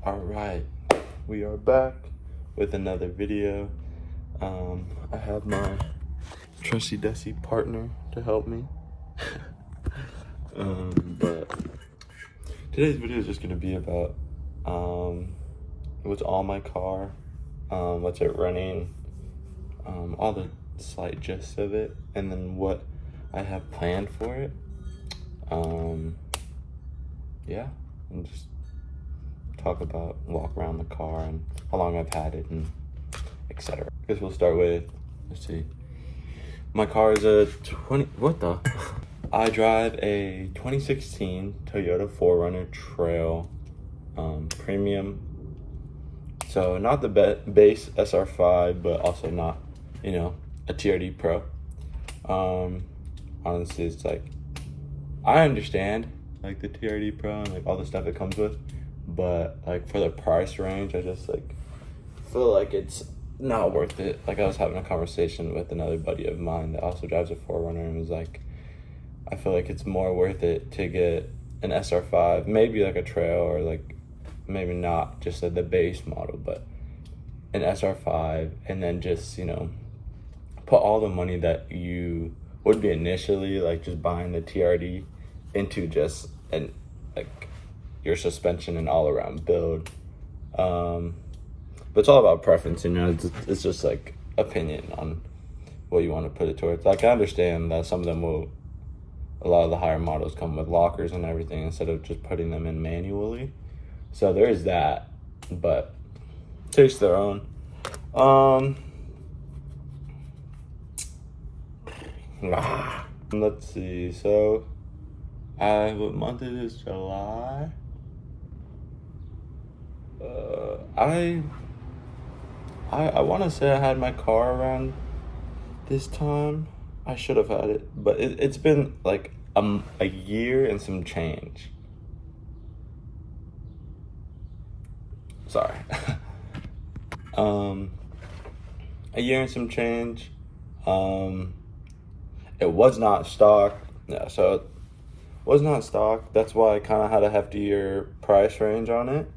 All right, we are back with another video. I have my trusty Dusty partner to help me. But today's video is just gonna be about what's on my car, what's it running, all the slight gist of it, and then what I have planned for it. Yeah, and just walk around the car and how long I've had it and etc. I guess we'll start with, let's see. My car is a I drive a 2016 Toyota 4Runner Trail Premium. So not the base SR5, but also not, a TRD Pro. Honestly, it's like, I understand like the TRD Pro and like all the stuff it comes with, but like for the price range, I just like feel like it's not worth it. Like I was having a conversation with another buddy of mine that also drives a 4Runner and was like, I feel like it's more worth it to get an SR5, maybe like a Trail, or like maybe not just the base model, but an SR5, and then just, put all the money that you would be initially like just buying the TRD into just your suspension and all around build. But it's all about preference, it's just like opinion on what you want to put it towards. Like I understand that some of them a lot of the higher models come with lockers and everything instead of just putting them in manually. So there is that, but taste their own. Let's see. So, what month it is? July. I want to say I had my car around this time. I should have had it, but it's been like a year and some change. Sorry. A year and some change. It was not stock. Yeah, so it was not stock. That's why I kind of had a heftier price range on it.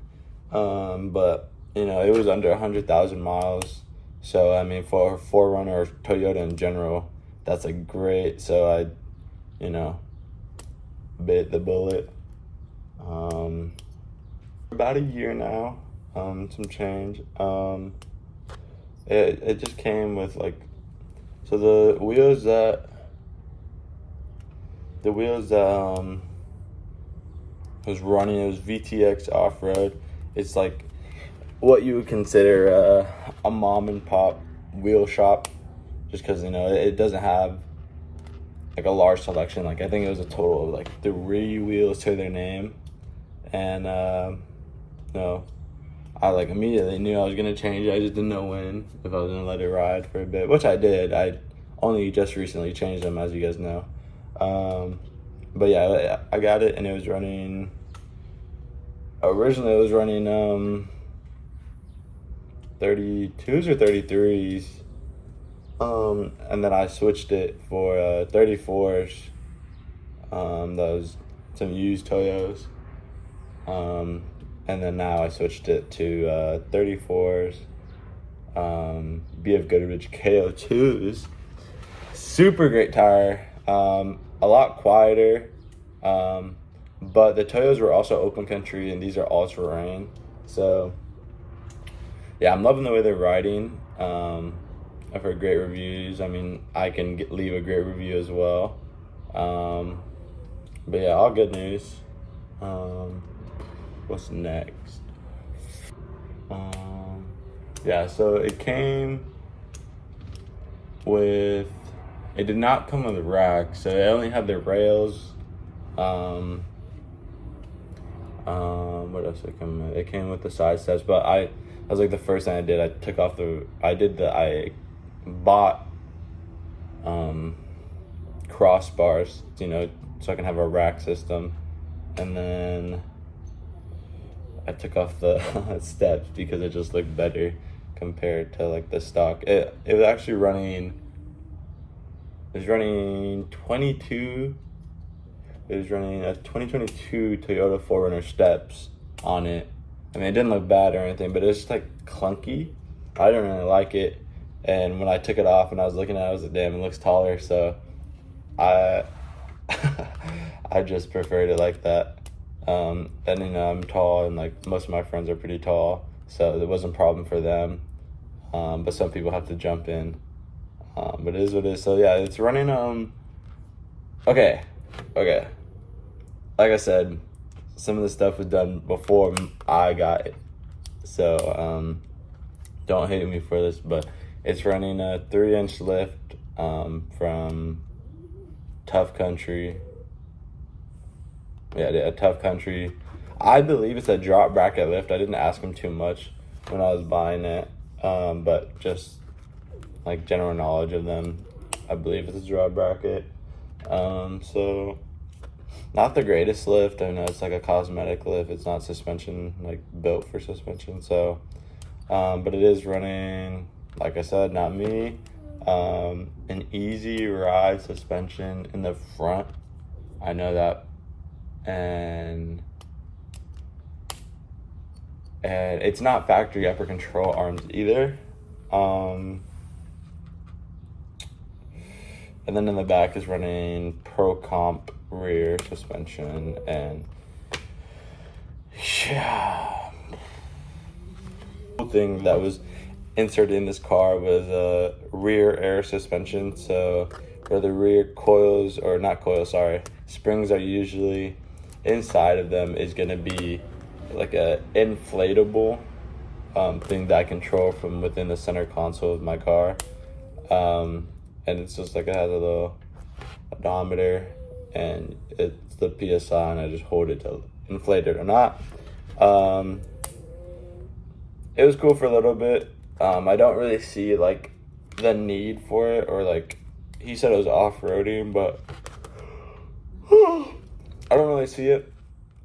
But it was under 100,000 miles. So I mean, for a 4Runner or Toyota in general, that's a great. So I, bit the bullet. About a year now. Some change. It just came with so the wheels that was running, it was VTX off-road. It's like what you would consider a mom and pop wheel shop, just because it doesn't have like a large selection. Like I think it was a total of like 3 wheels to their name, and I like immediately knew I was gonna change it. I just didn't know when, if I was gonna let it ride for a bit, which I did. I only just recently changed them, as you guys know. But yeah, I got it, and it was running. Originally, it was running 32s or 33s, and then I switched it for 34s. Those some used Toyos. And then now I switched it to 34s, BF Goodrich KO2s. Super great tire, a lot quieter, but the Toyos were also open country, and these are all-terrain. So, yeah, I'm loving the way they're riding. I've heard great reviews. I mean, I can leave a great review as well. But yeah, all good news. What's next? Yeah, so it did not come with a rack, so it only had the rails. What else did it come with? It came with the side steps, but that was like the first thing I did. I bought crossbars, so I can have a rack system, and then I took off the steps because it just looked better compared to like the stock. It was actually running. It was running 22. It was running a 2022 Toyota 4Runner steps on it, I mean, it didn't look bad or anything, but it was just like clunky. I didn't really like it. And when I took it off and I was looking at it, I was like, damn, it looks taller. So I I just preferred it like that. And I'm tall, and like most of my friends are pretty tall, so it wasn't a problem for them. But some people have to jump in. But it is what it is. So yeah, it's running. Okay. Like I said, some of the stuff was done before I got it. So don't hate me for this, but it's running a 3-inch lift from Tough Country. Yeah, Tough Country. I believe it's a drop bracket lift. I didn't ask him too much when I was buying it, but just like general knowledge of them, I believe it's a drop bracket. So not the greatest lift. I know it's like a cosmetic lift. It's not suspension, like built for suspension. So, but it is running, like I said, not me. An easy ride suspension in the front. I know that. And it's not factory upper control arms either. And then in the back is running Pro Comp rear suspension, and yeah, the thing that was inserted in this car was a rear air suspension. So where the rear coils, or not coils, sorry, springs are usually inside of them, is going to be like a inflatable thing that I control from within the center console of my car. And it's just like it has a little odometer, and it's the PSI, and I just hold it to inflate it or not. It was cool for a little bit. I don't really see like the need for it, or like he said it was off-roading, but I don't really see it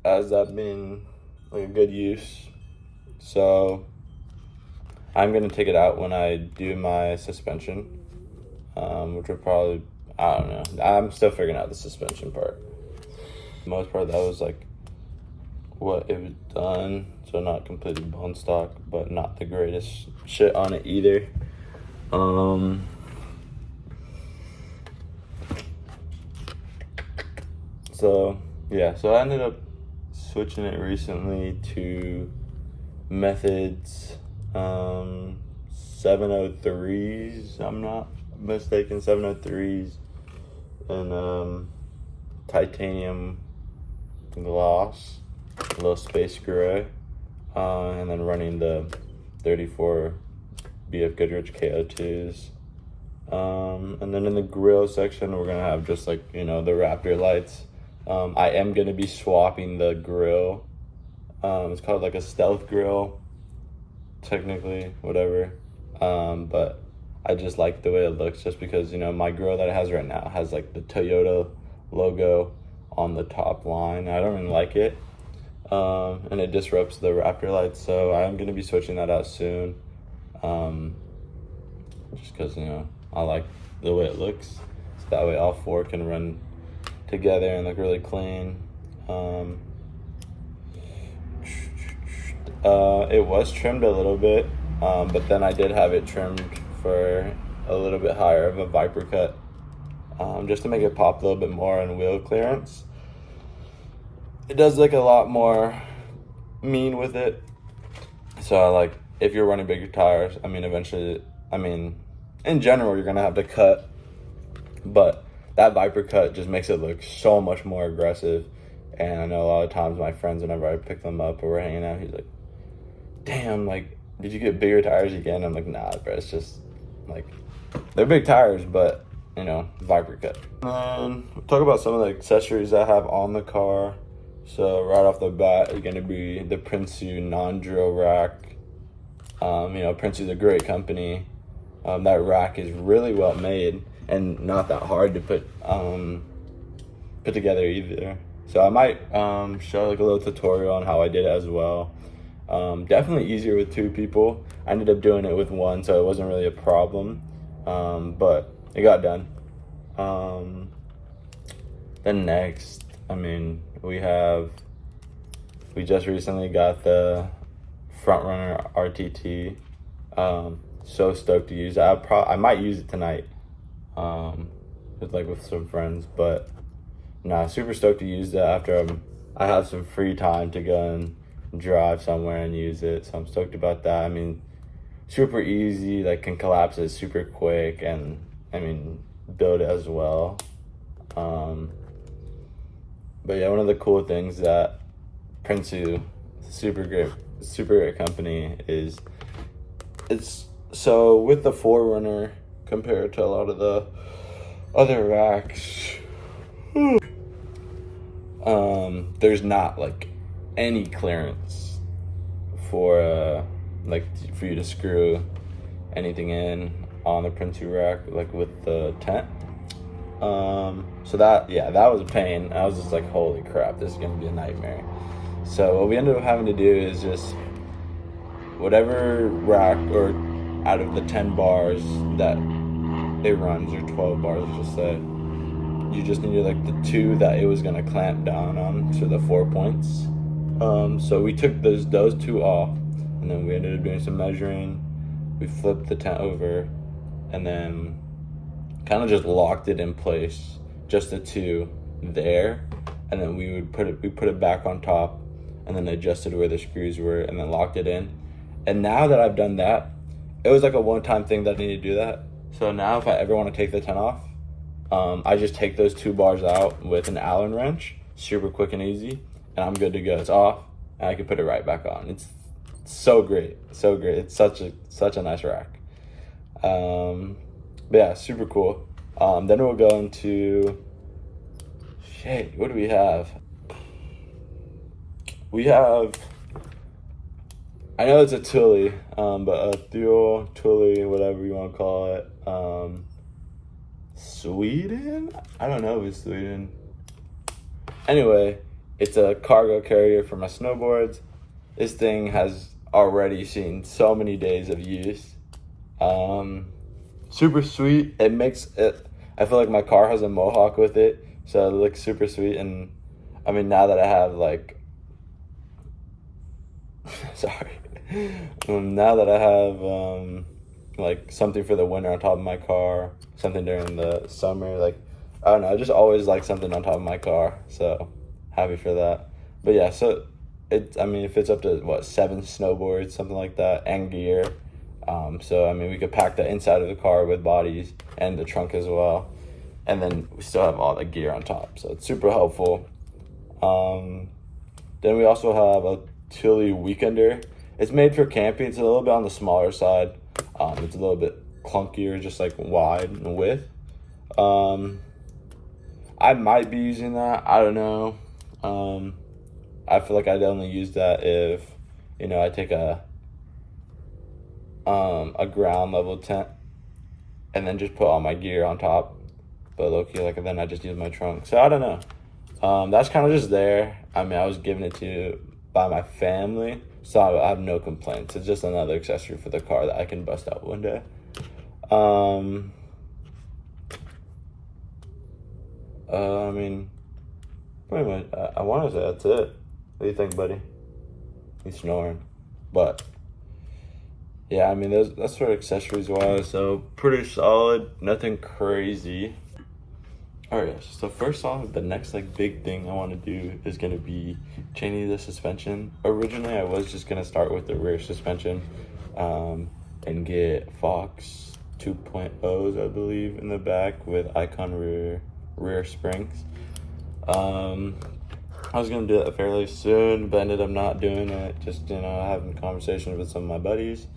as that being like a good use. So I'm gonna take it out when I do my suspension, which would probably, I don't know. I'm still figuring out the suspension part. The most part, that was like what it was done. So not completely bone stock, but not the greatest shit on it either. So yeah, so I ended up switching it recently to Methods 703s. I'm not mistaken, 703s, and titanium gloss, a little space gray, and then running the 34 BF Goodrich KO2s. And then in the grill section, we're gonna have just like, the Raptor lights. I am gonna be swapping the grill. It's called like a stealth grill, technically, whatever. But I just like the way it looks, just because, my grill that it has right now has like the Toyota logo on the top line. I don't really like it. And it disrupts the Raptor lights, so I'm gonna be switching that out soon. Just because, I like the way it looks. So that way all four can run together and look really clean. It was trimmed a little bit, but then I did have it trimmed for a little bit higher of a Viper cut, just to make it pop a little bit more in wheel clearance. It does look a lot more mean with it. So if you're running bigger tires, eventually, in general, you're gonna have to cut, but that Viper cut just makes it look so much more aggressive. And I know a lot of times my friends, whenever I pick them up or we're hanging out, he's like, damn, did you get bigger tires again? I'm like, nah, bro, it's just they're big tires, but Viper cut. And we'll talk about some of the accessories I have on the car. So right off the bat is gonna be the Prinsu non-drill rack. Prinsu's a great company. That rack is really well made and not that hard to put together either. So I might show a little tutorial on how I did it as well. Definitely easier with two people. I ended up doing it with one, so it wasn't really a problem. But it got done. Then next, we just recently got the Frontrunner RTT. So stoked to use it. I might use it tonight, with some friends. But nah, super stoked to use that after I have some free time to go and drive somewhere and use it. So I'm stoked about that. I mean, super easy. Like, can collapse it super quick, and I mean, build it as well. But yeah, one of the cool things that Prinsu, super great company, is it's so with the 4Runner compared to a lot of the other racks, there's not like any clearance for for you to screw anything in on the Prinsu rack, like with the tent. So that was a pain. I was just like, holy crap, this is gonna be a nightmare. So what we ended up having to do is just whatever rack, or out of the 10 bars that it runs, or 12 bars, let's just say, you just needed like the 2 that it was gonna clamp down on, so the 4 points. So we took those 2 off, and then we ended up doing some measuring. We flipped the tent over, and then kind of just locked it in place, just the 2 there, and then we put it back on top, and then adjusted where the screws were, and then locked it in. And now that I've done that, it was like a one-time thing that I need to do that. So now if I ever want to take the tent off, I just take those 2 bars out with an Allen wrench, super quick and easy, and I'm good to go. It's off, and I can put it right back on. It's so great. It's such a nice rack. But yeah, super cool. Then we'll go into, what do we have? We have, I know it's a Thule, but a Thule, whatever you want to call it. Sweden? I don't know if it's Sweden. Anyway, it's a cargo carrier for my snowboards. This thing has already seen so many days of use. Super sweet. It makes it, I feel like my car has a mohawk with it, so it looks super sweet. And I mean, now that I have now that I have something for the winter on top of my car, something during the summer, I don't know, I just always like something on top of my car, so happy for that. But yeah, so it fits up to 7 snowboards, something like that, and gear. So I mean, we could pack the inside of the car with bodies and the trunk as well, and then we still have all the gear on top, so it's super helpful. Then we also have a Thule Weekender. It's made for camping. It's a little bit on the smaller side. It's a little bit clunkier, just wide and width. I might be using that. I don't know. I feel like I'd only use that if, I take a ground level tent and then just put all my gear on top. But low-key, then I just use my trunk. So I don't know. That's kind of just there. I mean, I was given it to by my family, so I have no complaints. It's just another accessory for the car that I can bust out one day. I mean, pretty much, I want to say that's it. What do you think, buddy? He's snoring. But yeah, I mean, that's sort of accessories wise, so pretty solid, nothing crazy. Alright, so first off, the next big thing I want to do is going to be changing the suspension. Originally, I was just going to start with the rear suspension and get Fox 2.0s, I believe, in the back with Icon rear springs. I was going to do that fairly soon, but ended up not doing it, just, having conversations with some of my buddies.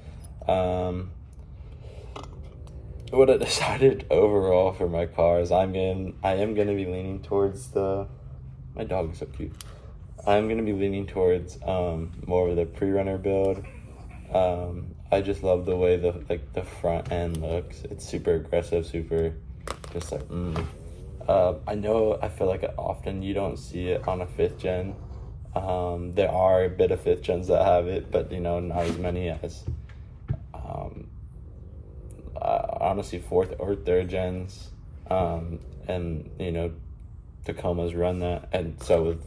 What I decided overall for my car is I am gonna be leaning towards my dog is so cute. I'm gonna be leaning towards more of the pre-runner build. I just love the way the front end looks. It's super aggressive, super just I feel like often you don't see it on a 5th gen. There are a bit of 5th gens that have it, but not as many as honestly 4th or 3rd gens, and Tacomas run that, and so with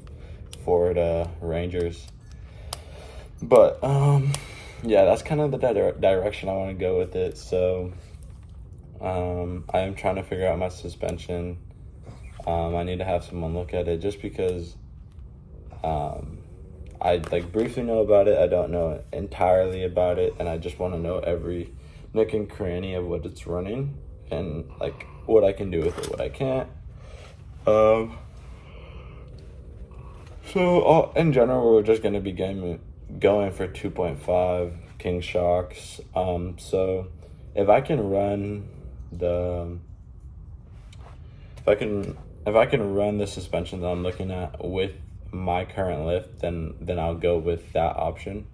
Ford Rangers. But yeah, that's kind of the direction I want to go with it. So I am trying to figure out my suspension. I need to have someone look at it just because I like briefly know about it. I don't know entirely about it, and I just want to know every nook and cranny of what it's running and like what I can do with it, what I can't. So in general, we're just gonna be going for 2.5 King shocks. So if I can run the if I can run the suspension that I'm looking at with my current lift, then I'll go with that option.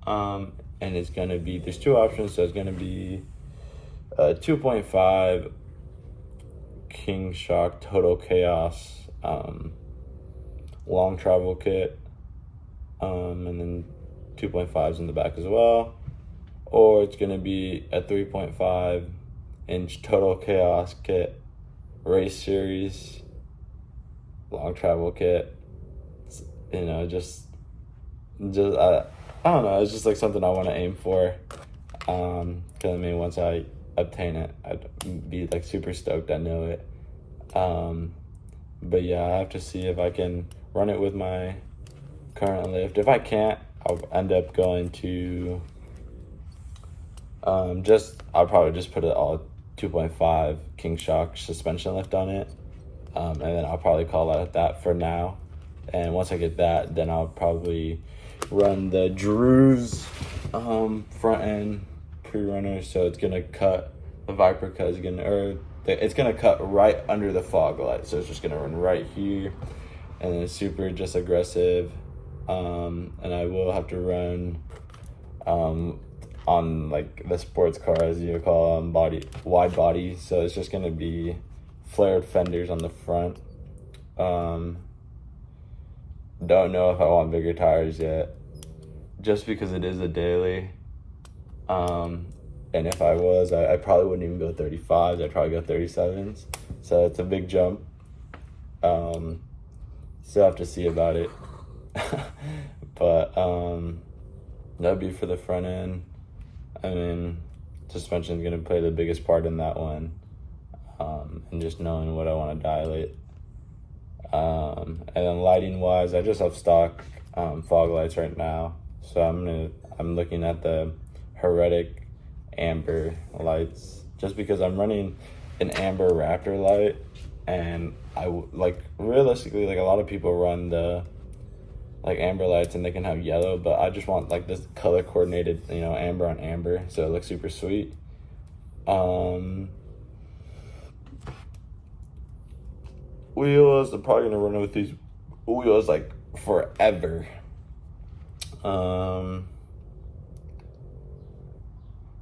And it's gonna be, there's two options. So it's gonna be 2.5 King Shock Total Chaos long travel kit, and then 2.5s in the back as well, or it's gonna be a 3.5 inch Total Chaos kit race series long travel kit. You know, just I don't know, it's just like something I want to aim for. Because I mean, once I obtain it, I'd be like super stoked. I know it. But yeah, I have to see if I can run it with my current lift. If I can't, I'll end up going to I'll probably just put it all 2.5 King Shock suspension lift on it. And then I'll probably call it that for now. And once I get that, then I'll probably run the Drew's front end pre-runner. So it's gonna cut the Viper cut is gonna, it's gonna cut right under the fog light. So it's just gonna run right here, and then it's super just aggressive. And I will have to run on like the sports car, as you call them, wide body. So it's just gonna be flared fenders on the front. Don't know if I want bigger tires yet, just because it is a daily. And if I was, I probably wouldn't even go 35s. I'd probably go 37s. So it's a big jump. Still have to see about it. But that'd be for the front end. I mean, suspension's gonna play the biggest part in that one. And just knowing what I want to dial it. And then lighting wise, I just have stock fog lights right now. So I'm looking at the Heretic amber lights, just because I'm running an amber Raptor light, and I like realistically, like a lot of people run the like amber lights and they can have yellow, but I just want like this color coordinated, you know, amber on amber, so it looks super sweet. Wheels, I'm probably gonna run with these wheels like forever.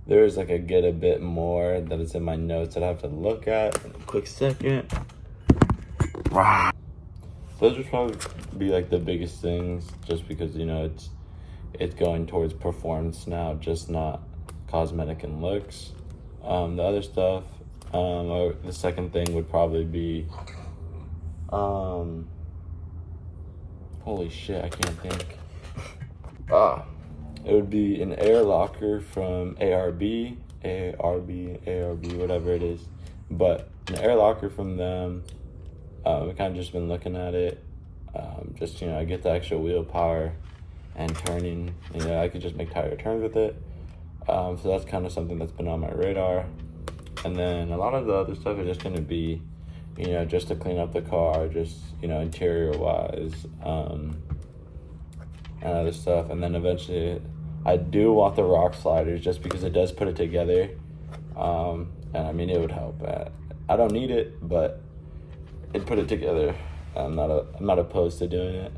There's like a bit more that is in my notes that I have to look at in a quick second. Those would probably be like the biggest things, just because, you know, it's going towards performance now, just not cosmetic and looks. The other stuff, or the second thing would probably be holy shit, I can't think. It would be an air locker from ARB, whatever it is. But an air locker from them. We kind of just been looking at it. Just, you know, I get the extra wheel power and turning. You know, I could just make tighter turns with it. So that's kind of something that's been on my radar. And then a lot of the other stuff is just going to be, you know, just to clean up the car, just, you know, interior wise, and other stuff. And then eventually I do want the rock sliders, just because it does put it together. And I mean, it would help. I don't need it, but it put it together. I'm not opposed to doing it.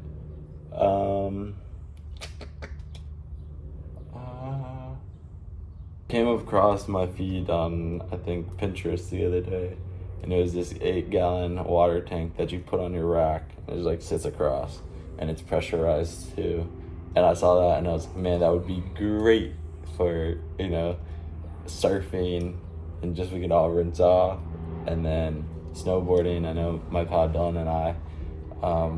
Came across my feed on, I think, Pinterest the other day, and it was this 8-gallon water tank that you put on your rack. It just like sits across, and it's pressurized too. And I saw that, and I was like, man, that would be great for, you know, surfing, and just we could all rinse off. And then snowboarding, I know my pal Dylan and I,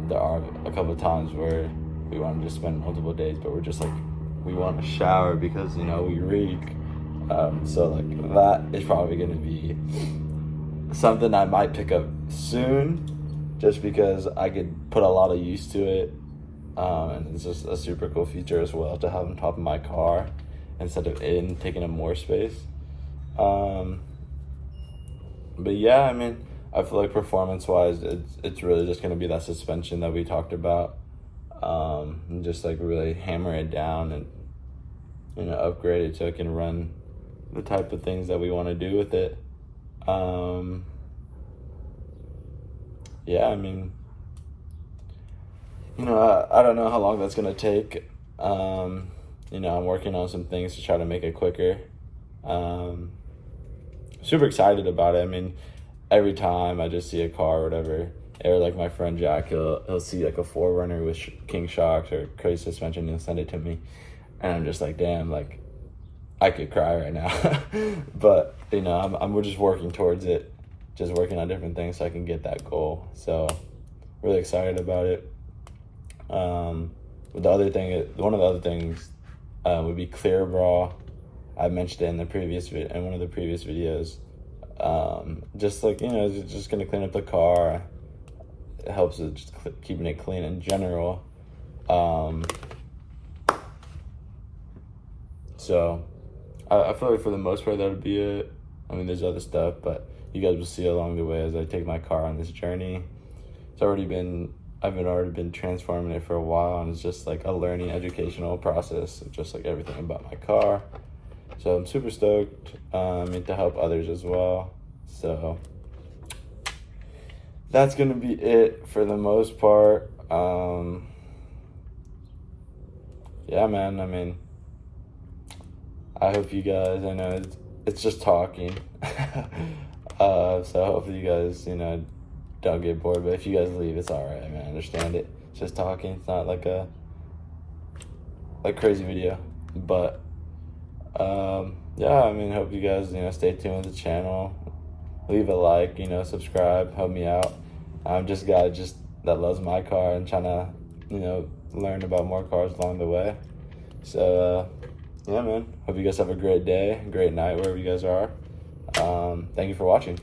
there are a couple of times where we want to just spend multiple days, but we're just like, we want to shower because, you know, we reek. So like that is probably going to be something I might pick up soon, just because I could put a lot of use to it. And it's just a super cool feature as well to have on top of my car instead of taking up more space. But yeah, I mean, I feel like performance-wise, it's really just going to be that suspension that we talked about. And just like really hammer it down and, you know, upgrade it so it can run the type of things that we want to do with it. Yeah, I mean, you know, I don't know how long that's going to take. You know, I'm working on some things to try to make it quicker. Super excited about it. I mean, every time I just see a car or whatever, or like my friend Jack, he'll see like a 4Runner with King shocks or crazy suspension, and he'll send it to me. And I'm just like, damn, like, I could cry right now. But, you know, we're just working towards it, just working on different things so I can get that goal. So, really excited about it. One of the other things would be Clear Bra. I mentioned it in one of the previous videos. Just like, you know, it's just gonna clean up the car. It helps with just keeping it clean in general. So I feel like for the most part that would be it. I mean, there's other stuff, but you guys will see along the way as I take my car on this journey. I've already been transforming it for a while, and it's just like a learning, educational process, just like everything about my car. So I'm super stoked, to help others as well. So that's gonna be it for the most part. Yeah, man, I mean, I hope you guys, I know it's just talking. So hopefully you guys, you know, don't get bored, but if you guys leave, it's alright. I mean, I understand it. It's just talking. It's not like a crazy video. But yeah, I mean, hope you guys, you know, stay tuned with the channel. Leave a like, you know, subscribe, help me out. I'm just a guy that loves my car and trying to, you know, learn about more cars along the way. So yeah, man, hope you guys have a great day, great night wherever you guys are. Thank you for watching.